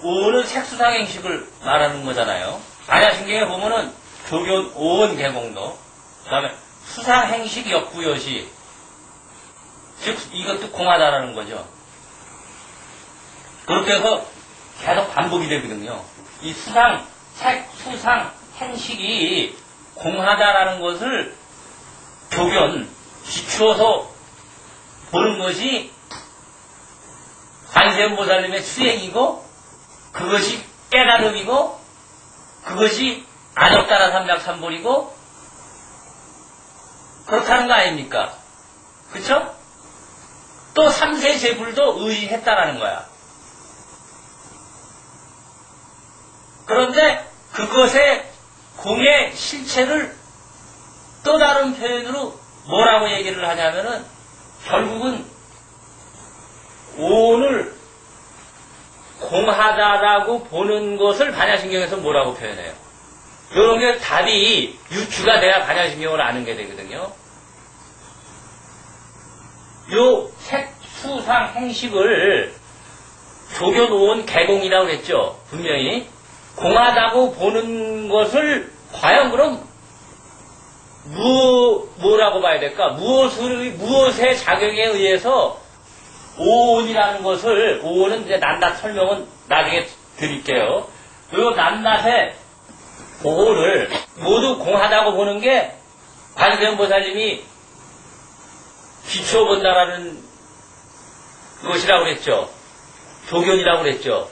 오는 색수상행식을 말하는 거잖아요. 반야신경에 보면은 조견 오온 개공도, 그 다음에 수상행식 역부여시, 즉 이것도 공하다라는 거죠. 그렇게 해서 계속 반복이 되거든요. 이 수상, 색, 수상, 행식이 공하다라는 것을 조견, 비추어서 보는 것이 관세음보살님의 수행이고, 그것이 깨달음이고, 그것이 안역다라 삼략삼볼이고, 그렇다는 거 아닙니까? 그쵸? 또 삼세제불도 의지했다라는 거야. 그런데 그것의 공의 실체를 또 다른 표현으로 뭐라고 얘기를 하냐면은 결국은 오온을 공하다라고 보는 것을 반야신경에서 뭐라고 표현해요? 이런 게 답이 유추가 돼야 반야신경을 아는 게 되거든요. 요 색, 수, 상, 행식을 조견오온 개공이라고 그랬죠. 분명히 공하다고 보는 것을 과연 그럼 뭐라고 봐야 될까? 무엇의 작용에 의해서 오온이라는 것을, 오온은 이제 낱낱 설명은 나중에 드릴게요. 요 낱낱의 오온을 모두 공하다고 보는 게 관세음보살님이 비추어 본다라는 것이라고 그랬죠. 조견이라고 그랬죠.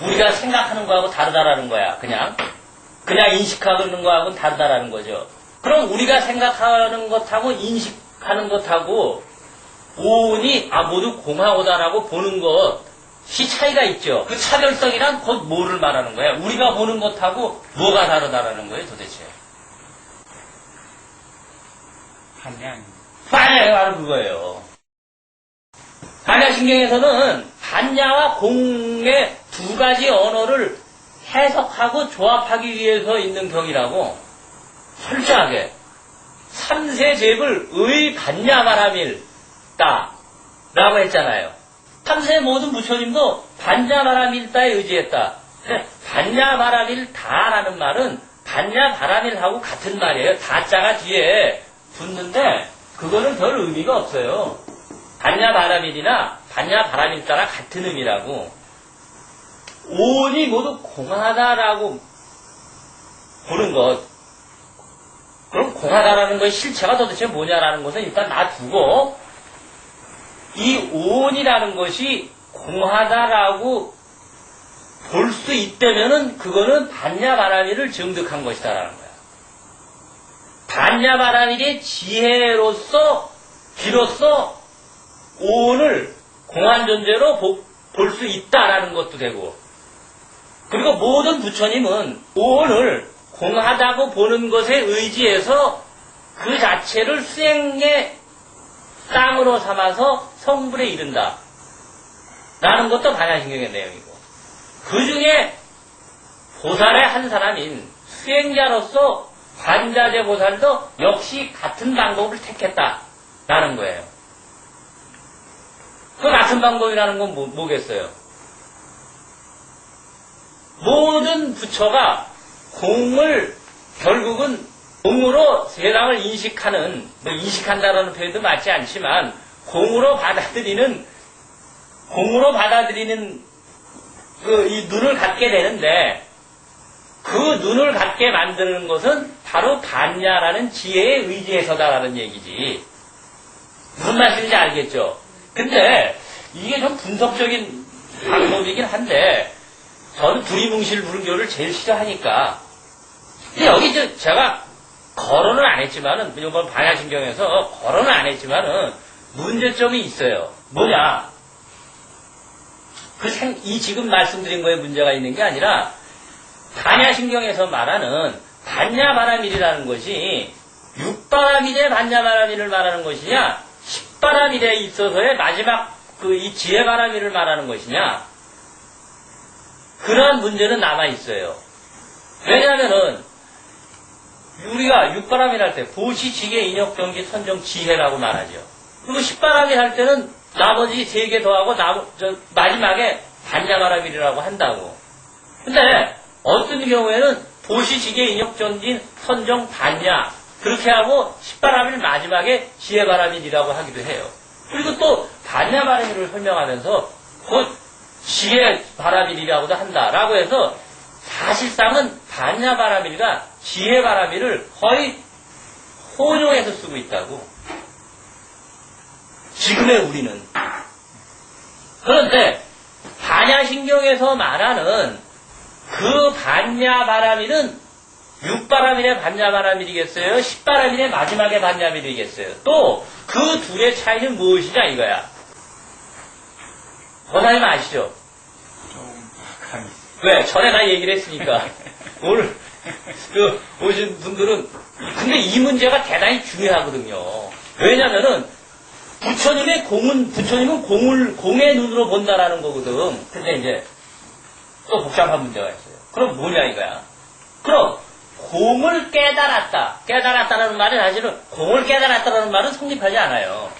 우리가 생각하는 거하고 다르다라는 거야. 그냥 인식하는 거하고는 다르다라는 거죠. 그럼 우리가 생각하는 것하고 인식하는 것하고 오온이 모두 공하오다라고 보는 것이 차이가 있죠. 그 차별성이란 곧 뭐를 말하는 거야? 우리가 보는 것하고 뭐가 다르다라는 거예요, 도대체? 바로 그거예요. 반야신경에서는 반야와 공의 두 가지 언어를 해석하고 조합하기 위해서 있는 경이라고 철저하게 삼세제불 의 반야바라밀다 라고 했잖아요. 삼세 모든 부처님도 반야바라밀다에 의지했다. 반야바라밀다라는 말은 반야바라밀하고 같은 말이에요. 다자가 뒤에 붙는데 그거는 별 의미가 없어요. 반야바라밀이나 반야바라밀다랑 같은 의미라고. 오온이 모두 공하다라고 보는 것. 그럼 공하다라는 것의 실체가 도대체 뭐냐라는 것은 일단 놔두고, 이 오온이라는 것이 공하다라고 볼 수 있다면은 그거는 반야바라밀을 증득한 것이다라는 거야. 반야바라밀의 지혜로서 비로소 오온을 공한 존재로 볼 수 있다라는 것도 되고, 그리고 모든 부처님은 오온을 공하다고 보는 것에 의지해서 그 자체를 수행의 땅으로 삼아서 성불에 이른다 라는 것도 반야신경의 내용이고, 그 중에 보살의 한 사람인 수행자로서 관자재 보살도 역시 같은 방법을 택했다라는 거예요. 그 같은 방법이라는 건 뭐겠어요? 모든 부처가 공을 결국은 공으로 세상을 인식한다라는 표현도 맞지 않지만 공으로 받아들이는 이 눈을 갖게 되는데, 그 눈을 갖게 만드는 것은 바로 반야라는 지혜에 의지해서다라는 얘기지. 무슨 말씀인지 알겠죠? 근데 이게 좀 분석적인 방법이긴 한데, 저는 두리뭉실 불교를 제일 싫어하니까. 근데 여기 제가 거론을 안 했지만은, 이번 반야신경에서 거론을 안 했지만은 문제점이 있어요. 뭐냐? 이 지금 말씀드린 거에 문제가 있는 게 아니라, 반야신경에서 말하는 반야바라밀이라는 것이 6바라밀의 반야바라밀을 말하는 것이냐, 10바라밀에 있어서의 마지막 이 지혜바라밀을 말하는 것이냐, 그러한 문제는 남아있어요. 왜냐하면은 우리가 6바라밀 할 때 보시, 지계, 인역, 정지, 선정, 지혜라고 말하죠. 그리고 10바라밀 할 때는 나머지 3개 더하고 마지막에 반야바라밀이라고 한다고. 근데 어떤 경우에는 도시지계 인역전진 선정 반야 그렇게 하고 십바람일 마지막에 지혜바람일이라고 하기도 해요. 그리고 또 반야바람일을 설명하면서 곧 지혜바람일이라고도 한다라고 해서 사실상은 반야바람일과 지혜바람일을 거의 혼용해서 쓰고 있다고. 지금의 우리는. 그런데 반야신경에서 말하는 그 반야바람일은 육바람일의 반야바람일이겠어요? 십바람일의 마지막의 반야바람일이겠어요? 또 그 둘의 차이는 무엇이냐 이거야. 권사님 아시죠? 왜? 전에 다 얘기를 했으니까. 오늘 오신 분들은 근데 이 문제가 대단히 중요하거든요. 왜냐면은 부처님은 공의 눈으로 본다라는 거거든. 근데 이제 또 복잡한 문제가 있어요. 그럼 뭐냐 이거야. 그럼 공을 깨달았다. 깨달았다는 말이 사실은 공을 깨달았다는 말은 성립하지 않아요.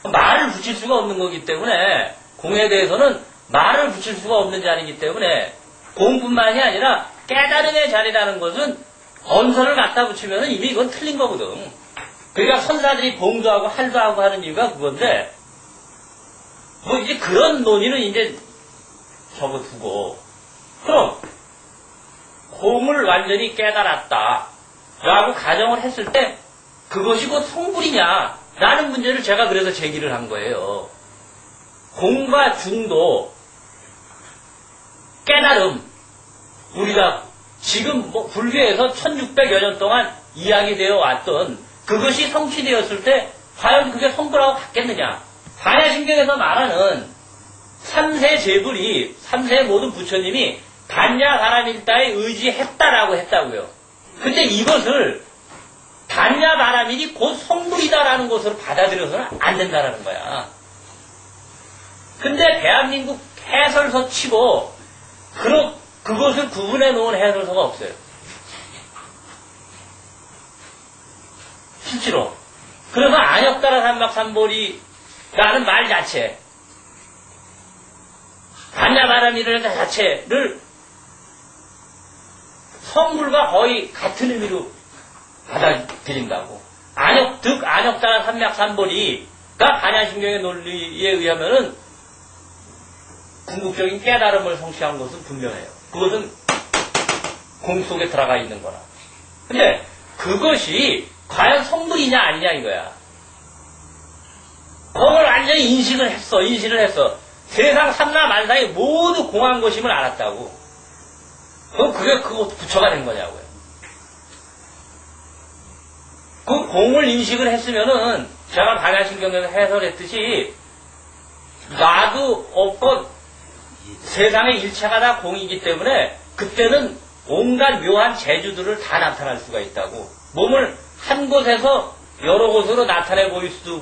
말을 붙일 수가 없는 거기 때문에 공에 대해서는 말을 붙일 수가 없는 자리이기 때문에 공뿐만이 아니라 깨달음의 자리라는 것은 언서를 갖다 붙이면 이미 이건 틀린 거거든. 그러니까 선사들이 봉도하고 할도하고 하는 이유가 그건데 뭐 이제 그런 논의는 이제 접어두고 그럼 공을 완전히 깨달았다 라고 가정을 했을 때 그것이 곧 성불이냐 라는 문제를 제가 그래서 제기를 한 거예요. 공과 중도 깨달음 우리가 지금 뭐 불교에서 1600여 년 동안 이야기되어 왔던 그것이 성취되었을 때 과연 그게 성불하고 같겠느냐. 반야신경에서 말하는 3세 제불이 3세 모든 부처님이 반야바라밀다에 의지했다라고 했다고요. 근데 이것을 반야바라밀이 곧 성불이다라는 것으로 받아들여서는 안 된다라는 거야. 근데 대한민국 해설서 치고 그것을 구분해 놓은 해설서가 없어요. 실제로. 그래서 안역따라 삼박삼보리라는 말 자체, 반야바라밀 자체를 성불과 거의 같은 의미로 받아들인다고. 안역따라 삼박삼보리가 반야신경의 논리에 의하면은 궁극적인 깨달음을 성취한 것은 분명해요. 그것은 공 속에 들어가 있는 거라. 근데 그것이 과연 성불이냐 아니냐 이거야. 공을 완전히 인식을 했어. 세상 삼라 만상이 모두 공한 것임을 알았다고. 그럼 그거 부처가 된 거냐고요. 그 공을 인식을 했으면은 제가 반야신경에서 해설했듯이 나도 없고 세상의 일체가 다 공이기 때문에 그때는 온갖 묘한 재주들을 다 나타날 수가 있다고. 몸을 한 곳에서 여러 곳으로 나타내 보일 수도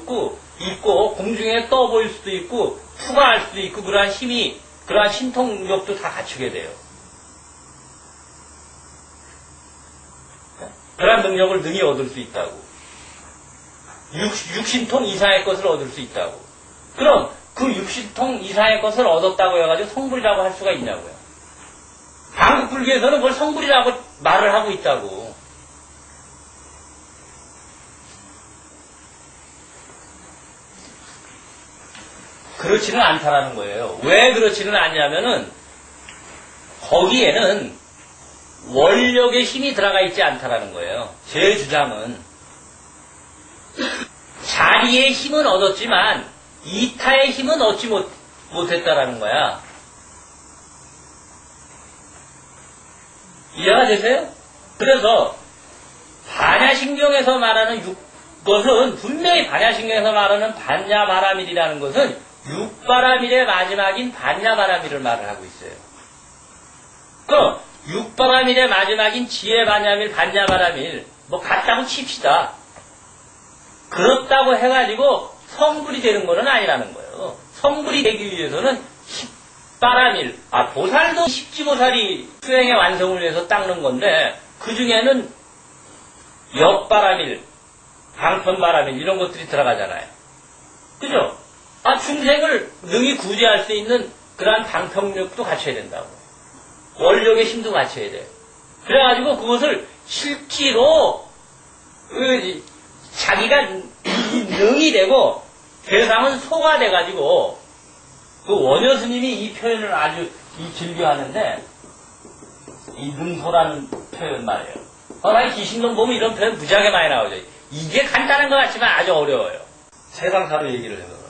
있고 공중에 떠 보일 수도 있고 투과할 수도 있고 그러한 힘이 그러한 신통력도 다 갖추게 돼요. 그러한 능력을 능히 얻을 수 있다고. 육신통 이상의 것을 얻을 수 있다고. 그럼 그 육신통 이상의 것을 얻었다고 해가지고 성불이라고 할 수가 있냐고요. 한국 불교에서는 뭘 성불이라고 말을 하고 있다고. 그렇지는 않다라는 거예요. 왜 그렇지는 않냐면은 거기에는 원력의 힘이 들어가 있지 않다라는 거예요. 제 주장은 자리의 힘은 얻었지만 이타의 힘은 얻지 못했다라는 거야. 이해가 되세요? 그래서 반야신경에서 말하는 것은 분명히 반야신경에서 말하는 반야바라밀이라는 것은 육바라밀의 마지막인 반야바라밀을 말을 하고 있어요. 그럼 육바라밀의 마지막인 지혜반야밀, 반야바라밀 뭐 같다고 칩시다. 그렇다고 해가지고 성불이 되는 것은 아니라는 거예요. 성불이 되기 위해서는 십바라밀, 보살도 십지보살이 수행의 완성을 위해서 닦는 건데 그 중에는 역바라밀, 방편바라밀 이런 것들이 들어가잖아요. 그죠? 중생을 능히 구제할 수 있는 그러한 방편력도 갖춰야 된다고. 원력의 힘도 갖춰야 돼. 그래가지고 그것을 실제로 자기가 능이 되고 대상은 소가 돼가지고 그 원효 스님이 이 표현을 아주 즐겨하는데 이 능소라는 표현 말이에요. 나 기신론 보면 이런 표현 무지하게 많이 나오죠. 이게 간단한 것 같지만 아주 어려워요. 세상사로 얘기를 해보면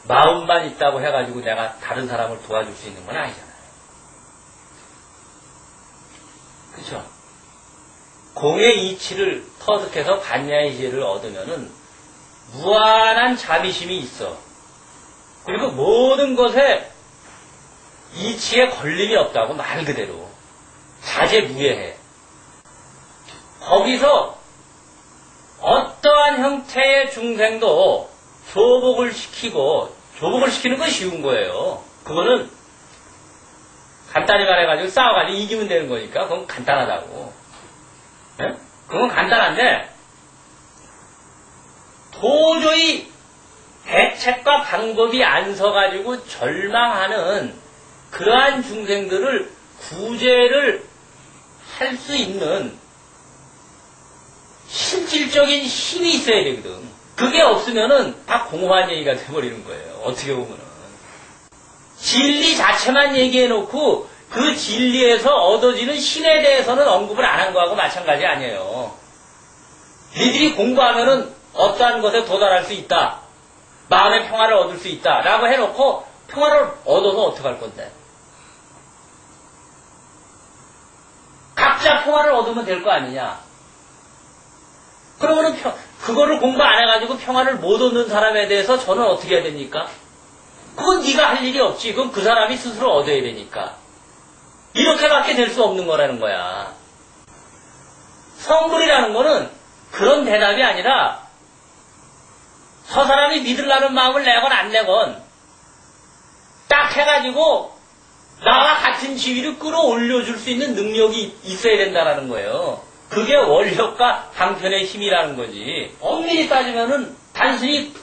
마음만 있다고 해가지고 내가 다른 사람을 도와줄 수 있는 건 아니잖아요. 그렇죠? 공의 이치를 터득해서 반야의 지혜를 얻으면은 무한한 자비심이 있어. 그리고 모든 것에 이치에 걸림이 없다고 말 그대로 자제무예해. 거기서 어떠한 형태의 중생도 조복을 시키는 건 쉬운 거예요. 그거는 간단히 말해가지고 싸워가지고 이기면 되는 거니까 그건 간단하다고. 네? 그건 간단한데 도저히 대책과 방법이 안 서가지고 절망하는 그러한 중생들을 구제를 할 수 있는 실질적인 힘이 있어야 되거든. 그게 없으면은 다 공허한 얘기가 돼버리는 거예요. 어떻게 보면은. 진리 자체만 얘기해놓고 그 진리에서 얻어지는 힘에 대해서는 언급을 안 한 거하고 마찬가지 아니에요. 니들이 공부하면은 어떠한 것에 도달할 수 있다. 마음의 평화를 얻을 수 있다. 라고 해놓고 평화를 얻어서 어떡할 건데. 각자 평화를 얻으면 될 거 아니냐. 그러면은 그거를 공부 안 해가지고 평화를 못 얻는 사람에 대해서 저는 어떻게 해야 됩니까? 그건 네가 할 일이 없지. 그건 그 사람이 스스로 얻어야 되니까. 이렇게밖에 될 수 없는 거라는 거야. 성불이라는 거는 그런 대답이 아니라 저 사람이 믿으려는 마음을 내건 안 내건 딱 해가지고 나와 같은 지위를 끌어올려줄 수 있는 능력이 있어야 된다는 거예요. 그게 원력과 방편의 힘이라는 거지. 엄밀히 따지면은 단순히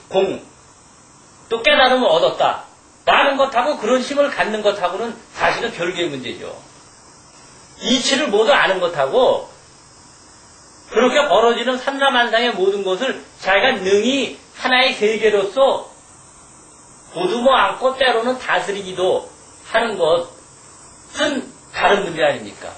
또 깨달음을 얻었다 라는 것하고 그런 힘을 갖는 것하고는 사실은 별개의 문제죠. 이치를 모두 아는 것하고 그렇게 벌어지는 삼라만상의 모든 것을 자기가 능히 하나의 세계로서 보듬어 안고 때로는 다스리기도 하는 것은 다른 문제 아닙니까?